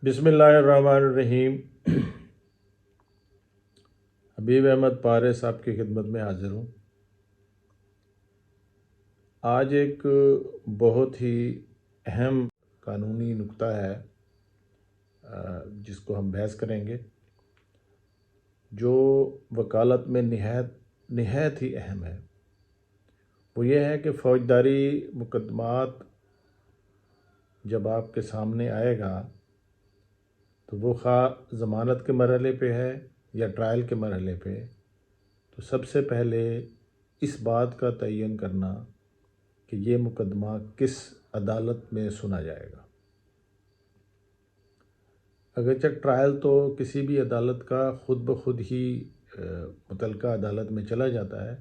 بسم اللہ الرحمن الرحیم۔ حبیب احمد پارس آپ کی خدمت میں حاضر ہوں۔ آج ایک بہت ہی اہم قانونی نکتہ ہے جس کو ہم بحث کریں گے، جو وکالت میں نہایت ہی اہم ہے۔ وہ یہ ہے کہ فوجداری مقدمات جب آپ کے سامنے آئے گا تو وہ خواہ ضمانت کے مرحلے پہ ہے یا ٹرائل کے مرحلے پہ، تو سب سے پہلے اس بات کا تعین کرنا کہ یہ مقدمہ کس عدالت میں سنا جائے گا۔ اگرچہ ٹرائل تو کسی بھی عدالت کا خود بخود ہی متعلقہ عدالت میں چلا جاتا ہے،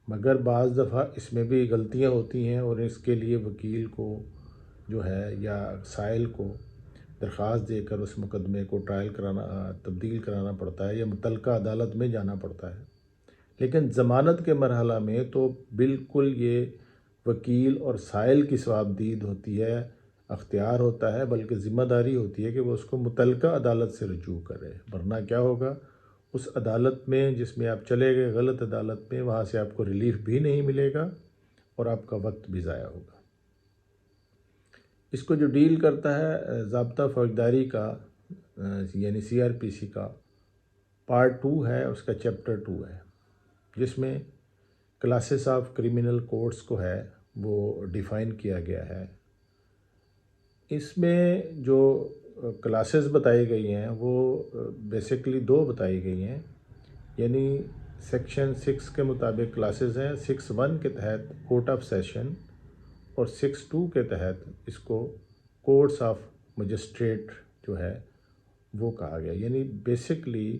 مگر بعض دفعہ اس میں بھی غلطیاں ہوتی ہیں اور اس کے لیے وکیل کو جو ہے یا سائل کو درخواست دے کر اس مقدمے کو تبدیل کرانا پڑتا ہے یا متعلقہ عدالت میں جانا پڑتا ہے۔ لیکن ضمانت کے مرحلہ میں تو بالکل یہ وکیل اور سائل کی ثوابدید ہوتی ہے، اختیار ہوتا ہے، بلکہ ذمہ داری ہوتی ہے کہ وہ اس کو متعلقہ عدالت سے رجوع کرے، ورنہ کیا ہوگا، اس عدالت میں جس میں آپ چلے گئے، غلط عدالت میں، وہاں سے آپ کو ریلیف بھی نہیں ملے گا اور آپ کا وقت بھی ضائع ہوگا۔ اس کو جو ڈیل کرتا ہے ضابطہ فوجداری کا یعنی CRPC کا پارٹ 2 ہے، اس کا چیپٹر 2 ہے، جس میں کلاسز آف کرمنل کورٹس کو ہے وہ ڈیفائن کیا گیا ہے۔ اس میں جو کلاسز بتائی گئی ہیں وہ بیسیکلی 2 بتائی گئی ہیں، یعنی سیکشن 6 کے مطابق کلاسز ہیں۔ 6(1) کے تحت کورٹ آف سیشن اور 6(2) کے تحت اس کو کورٹس آف مجسٹریٹ جو ہے وہ کہا گیا، یعنی بیسکلی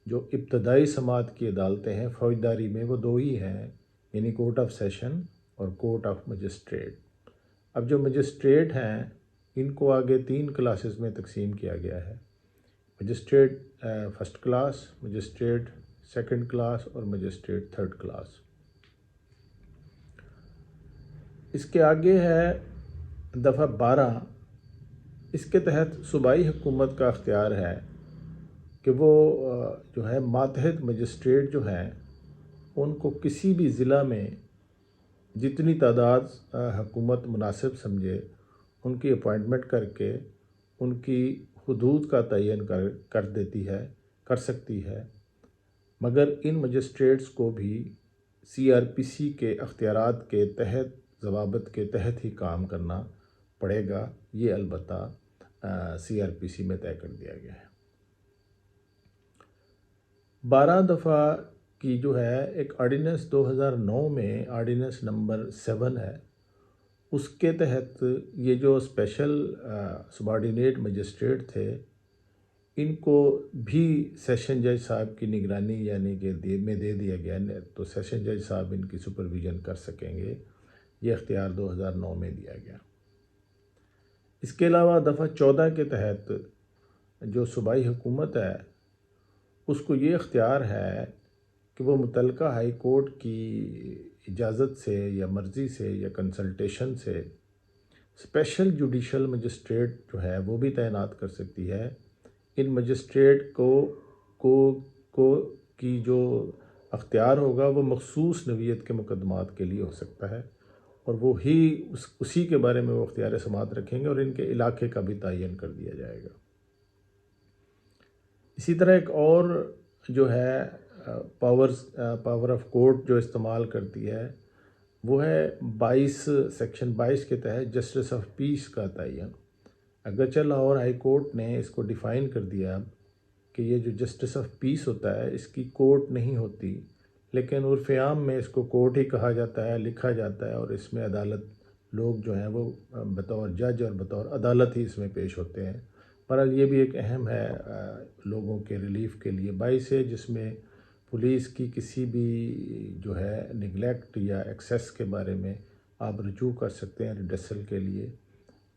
جو ابتدائی سماعت کی عدالتیں ہیں فوجداری میں وہ 2 ہی ہیں، یعنی کورٹ آف سیشن اور کورٹ آف مجسٹریٹ۔ اب جو مجسٹریٹ ہیں ان کو آگے 3 کلاسز میں تقسیم کیا گیا ہے: magistrate first class, magistrate second class اور مجسٹریٹ تھرڈ کلاس۔ اس کے آگے ہے دفعہ 12۔ اس کے تحت صوبائی حکومت کا اختیار ہے کہ وہ جو ہے ماتحت مجسٹریٹ جو ہیں ان کو کسی بھی ضلع میں جتنی تعداد حکومت مناسب سمجھے ان کی اپوائنٹمنٹ کر کے ان کی حدود کا تعین کر سکتی ہے، مگر ان مجسٹریٹس کو بھی CRPC کے اختیارات کے تحت، ضوابط کے تحت ہی کام کرنا پڑے گا۔ یہ البتہ CRPC میں طے کر دیا گیا ہے۔ 12 دفعہ کی جو ہے ایک آرڈیننس 2009 میں آرڈیننس نمبر 7 ہے، اس کے تحت یہ جو اسپیشل سبارڈینیٹ مجسٹریٹ تھے ان کو بھی سیشن جج صاحب کی نگرانی یعنی کہ میں دے دیا گیا، تو سیشن جج صاحب ان کی سپرویژن کر سکیں گے۔ یہ اختیار 2009 میں دیا گیا۔ اس کے علاوہ دفعہ 14 کے تحت جو صوبائی حکومت ہے اس کو یہ اختیار ہے کہ وہ متعلقہ ہائی کورٹ کی اجازت سے یا مرضی سے یا کنسلٹیشن سے اسپیشل جوڈیشل مجسٹریٹ جو ہے وہ بھی تعینات کر سکتی ہے۔ ان مجسٹریٹ کی جو اختیار ہوگا وہ مخصوص نوعیت کے مقدمات کے لیے ہو سکتا ہے، اور وہی اسی کے بارے میں وہ اختیار سماعت رکھیں گے اور ان کے علاقے کا بھی تعین کر دیا جائے گا۔ اسی طرح ایک اور جو ہے پاور آف کورٹ جو استعمال کرتی ہے وہ ہے سیکشن 22 کے تحت جسٹس آف پیس کا تعین۔ اگرچہ لاہور ہائی کورٹ نے اس کو ڈیفائن کر دیا کہ یہ جو جسٹس آف پیس ہوتا ہے اس کی کورٹ نہیں ہوتی، لیکن عرف عام میں اس کو کورٹ ہی کہا جاتا ہے، لکھا جاتا ہے، اور اس میں عدالت لوگ جو ہیں وہ بطور جج اور بطور عدالت ہی اس میں پیش ہوتے ہیں۔ بہرحال یہ بھی ایک اہم ہے لوگوں کے ریلیف کے لیے۔ 22 ہے جس میں پولیس کی کسی بھی جو ہے نگلیکٹ یا ایکسیس کے بارے میں آپ رجوع کر سکتے ہیں ریڈیسل کے لیے،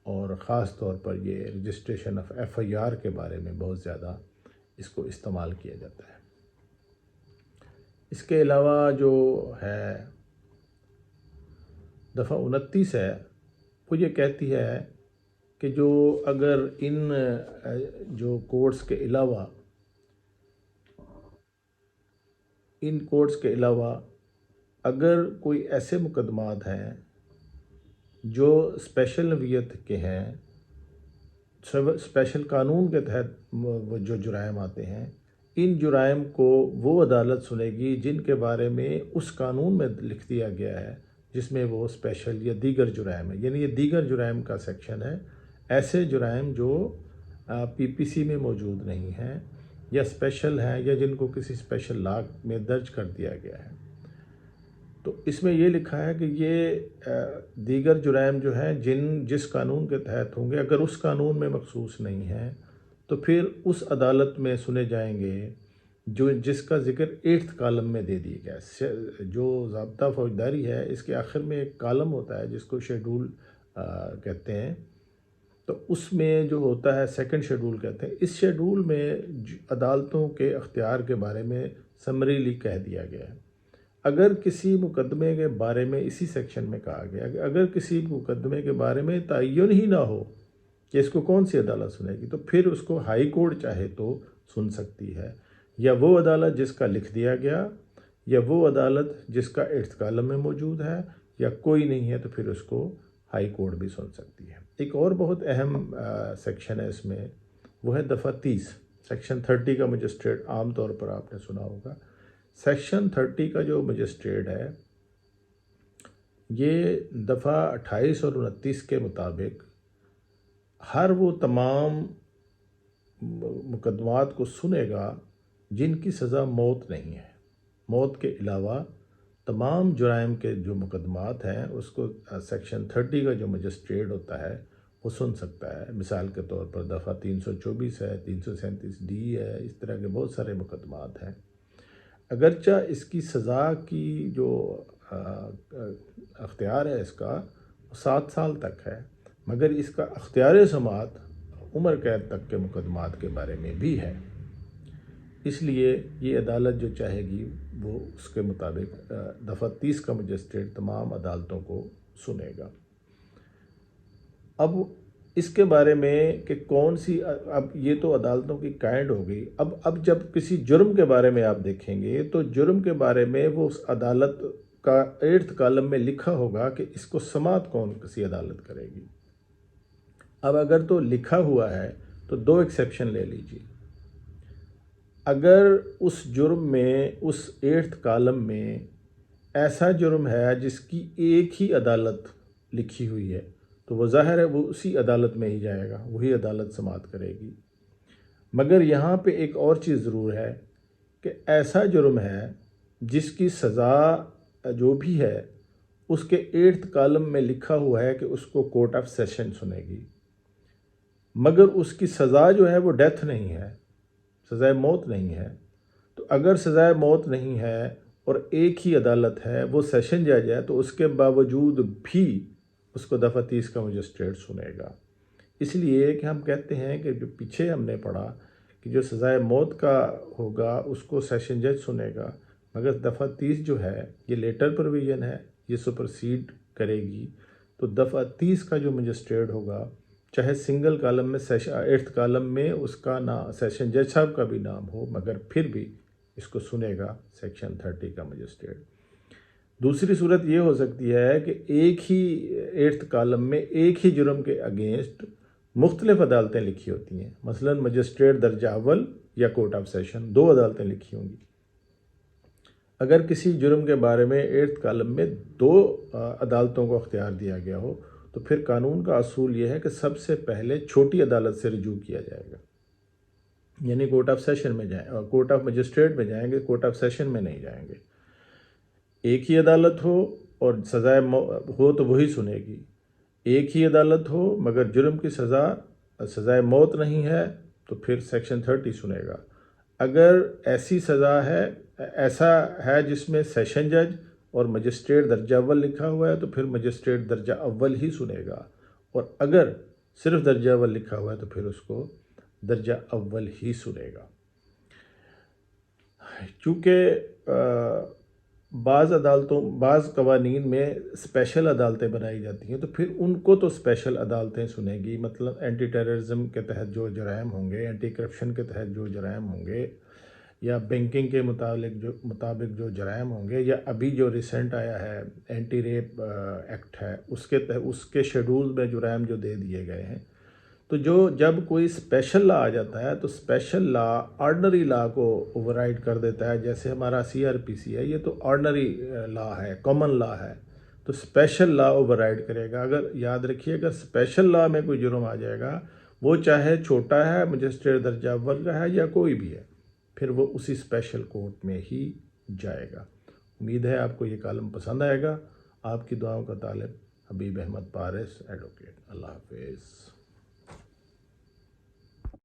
اور خاص طور پر یہ رجسٹریشن آف FIR کے بارے میں بہت زیادہ اس کو استعمال کیا جاتا ہے۔ اس کے علاوہ جو ہے دفعہ 29 ہے وہ یہ کہتی ہے کہ جو اگر ان جو کوڈز کے علاوہ اگر کوئی ایسے مقدمات ہیں جو اسپیشل نوعیت کے ہیں، اسپیشل قانون کے تحت وہ جو جرائم آتے ہیں، ان جرائم کو وہ عدالت سنے گی جن کے بارے میں اس قانون میں لکھ دیا گیا ہے جس میں وہ اسپیشل یا دیگر جرائم ہے، یعنی یہ دیگر جرائم کا سیکشن ہے۔ ایسے جرائم جو پی پی سی میں موجود نہیں ہیں یا اسپیشل ہیں یا جن کو کسی اسپیشل لا میں درج کر دیا گیا ہے، تو اس میں یہ لکھا ہے کہ یہ دیگر جرائم جو ہیں جس قانون کے تحت ہوں گے، اگر اس قانون میں مخصوص نہیں ہیں تو پھر اس عدالت میں سنے جائیں گے جس کا ذکر 8th کالم میں دے دیا گیا ہے۔ جو ضابطہ فوجداری ہے اس کے آخر میں ایک کالم ہوتا ہے جس کو شیڈول کہتے ہیں، تو اس میں جو ہوتا ہے 2nd شیڈول کہتے ہیں۔ اس شیڈول میں عدالتوں کے اختیار کے بارے میں سمریلی کہہ دیا گیا ہے۔ اگر کسی مقدمے کے بارے میں اسی سیکشن میں کہا گیا کہ اگر کسی مقدمے کے بارے میں تعین ہی نہ ہو کہ اس کو کون سی عدالت سنے گی، تو پھر اس کو ہائی کورٹ چاہے تو سن سکتی ہے، یا وہ عدالت جس کا لکھ دیا گیا، یا وہ عدالت جس کا 8th کالم میں موجود ہے، یا کوئی نہیں ہے تو پھر اس کو ہائی کورٹ بھی سن سکتی ہے۔ ایک اور بہت اہم سیکشن ہے اس میں، وہ ہے دفعہ 30، سیکشن 30 کا مجسٹریٹ، عام طور پر آپ نے سنا ہوگا۔ سیکشن 30 کا جو مجسٹریٹ ہے، یہ دفعہ 28 اور 29 کے مطابق ہر وہ تمام مقدمات کو سنے گا جن کی سزا موت نہیں ہے۔ موت کے علاوہ تمام جرائم کے جو مقدمات ہیں اس کو سیکشن 30 کا جو مجسٹریٹ ہوتا ہے وہ سن سکتا ہے۔ مثال کے طور پر دفعہ 324 ہے، 337D ہے، اس طرح کے بہت سارے مقدمات ہیں۔ اگرچہ اس کی سزا کی جو اختیار ہے اس کا 7 سال تک ہے، مگر اس کا اختیار سماعت عمر قید تک کے مقدمات کے بارے میں بھی ہے۔ اس لیے یہ عدالت جو چاہے گی وہ اس کے مطابق دفعہ 30 کا مجسٹریٹ تمام عدالتوں کو سنے گا۔ اب اس کے بارے میں کہ کون سی، اب یہ تو عدالتوں کی کائنڈ ہو گئی۔ اب جب کسی جرم کے بارے میں آپ دیکھیں گے تو جرم کے بارے میں وہ اس عدالت کا 8th کالم میں لکھا ہوگا کہ اس کو سماعت کون سی عدالت کرے گی۔ اب اگر تو لکھا ہوا ہے تو 2 ایکسیپشن لے لیجیے۔ اگر اس جرم میں، اس 8th کالم میں ایسا جرم ہے جس کی ایک ہی عدالت لکھی ہوئی ہے تو وہ ظاہر ہے وہ اسی عدالت میں ہی جائے گا، وہی عدالت سماعت کرے گی۔ مگر یہاں پہ ایک اور چیز ضرور ہے کہ ایسا جرم ہے جس کی سزا جو بھی ہے اس کے 8th کالم میں لکھا ہوا ہے کہ اس کو کورٹ آف سیشن سنے گی، مگر اس کی سزا جو ہے وہ ڈیتھ نہیں ہے، سزائے موت نہیں ہے۔ تو اگر سزائے موت نہیں ہے اور ایک ہی عدالت ہے، وہ سیشن جج ہے، تو اس کے باوجود بھی اس کو دفعہ 30 کا مجسٹریٹ سنے گا۔ اس لیے کہ ہم کہتے ہیں کہ جو پیچھے ہم نے پڑھا کہ جو سزائے موت کا ہوگا اس کو سیشن جج سنے گا، مگر دفعہ 30 جو ہے یہ لیٹر پروویژن ہے، یہ سپرسیڈ کرے گی۔ تو دفعہ 30 کا جو مجسٹریٹ ہوگا، چاہے سنگل کالم میں 8th کالم میں اس کا نام سیشن جج صاحب کا بھی نام ہو، مگر پھر بھی اس کو سنے گا سیکشن 30 کا مجسٹریٹ۔ دوسری صورت یہ ہو سکتی ہے کہ ایک ہی 8th کالم میں ایک ہی جرم کے اگینسٹ مختلف عدالتیں لکھی ہوتی ہیں، مثلا مجسٹریٹ درجہ اول یا کورٹ آف سیشن، 2 عدالتیں لکھی ہوں گی۔ اگر کسی جرم کے بارے میں 8th کالم میں 2 عدالتوں کو اختیار دیا گیا ہو تو پھر قانون کا اصول یہ ہے کہ سب سے پہلے چھوٹی عدالت سے رجوع کیا جائے گا، یعنی کورٹ آف سیشن میں جائیں، اور کورٹ آف مجسٹریٹ میں جائیں گے، کورٹ آف سیشن میں نہیں جائیں گے۔ ایک ہی عدالت ہو اور سزائے ہو تو وہی سنے گی، ایک ہی عدالت ہو مگر جرم کی سزائے موت نہیں ہے تو پھر سیکشن 30 سنے گا۔ اگر ایسی سزا ہے، ایسا ہے جس میں سیشن جج اور مجسٹریٹ درجہ اول لکھا ہوا ہے تو پھر مجسٹریٹ درجہ اول ہی سنے گا، اور اگر صرف درجہ اول لکھا ہوا ہے تو پھر اس کو درجہ اول ہی سنے گا۔ چونکہ بعض قوانین میں اسپیشل عدالتیں بنائی جاتی ہیں، تو پھر ان کو تو اسپیشل عدالتیں سنیں گی، مطلب اینٹی ٹیررزم کے تحت جو جرائم ہوں گے، اینٹی کرپشن کے تحت جو جرائم ہوں گے، یا بینکنگ کے مطابق جو جرائم ہوں گے، یا ابھی جو ریسنٹ آیا ہے اینٹی ریپ ایکٹ ہے، اس کے شیڈول میں جرائم جو دے دیے گئے ہیں، تو جب کوئی اسپیشل لا آ جاتا ہے تو اسپیشل لا آرڈنری لا کو اوور رائڈ کر دیتا ہے. جیسے ہمارا CRPC ہے، یہ تو آرڈنری لا ہے، کامن لا ہے، تو اسپیشل لا اوور رائڈ کرے گا. اگر یاد رکھیے، اگر اسپیشل لا میں کوئی جرم آ جائے گا، وہ چاہے چھوٹا ہے، مجسٹریٹ درجہ اول کا ہے، یا کوئی بھی ہے، پھر وہ اسی اسپیشل کورٹ میں ہی جائے گا. امید ہے آپ کو یہ کالم پسند آئے گا. آپ کی دعاؤں کا طالب حبیب احمد پارس، ایڈوکیٹ. اللہ حافظ.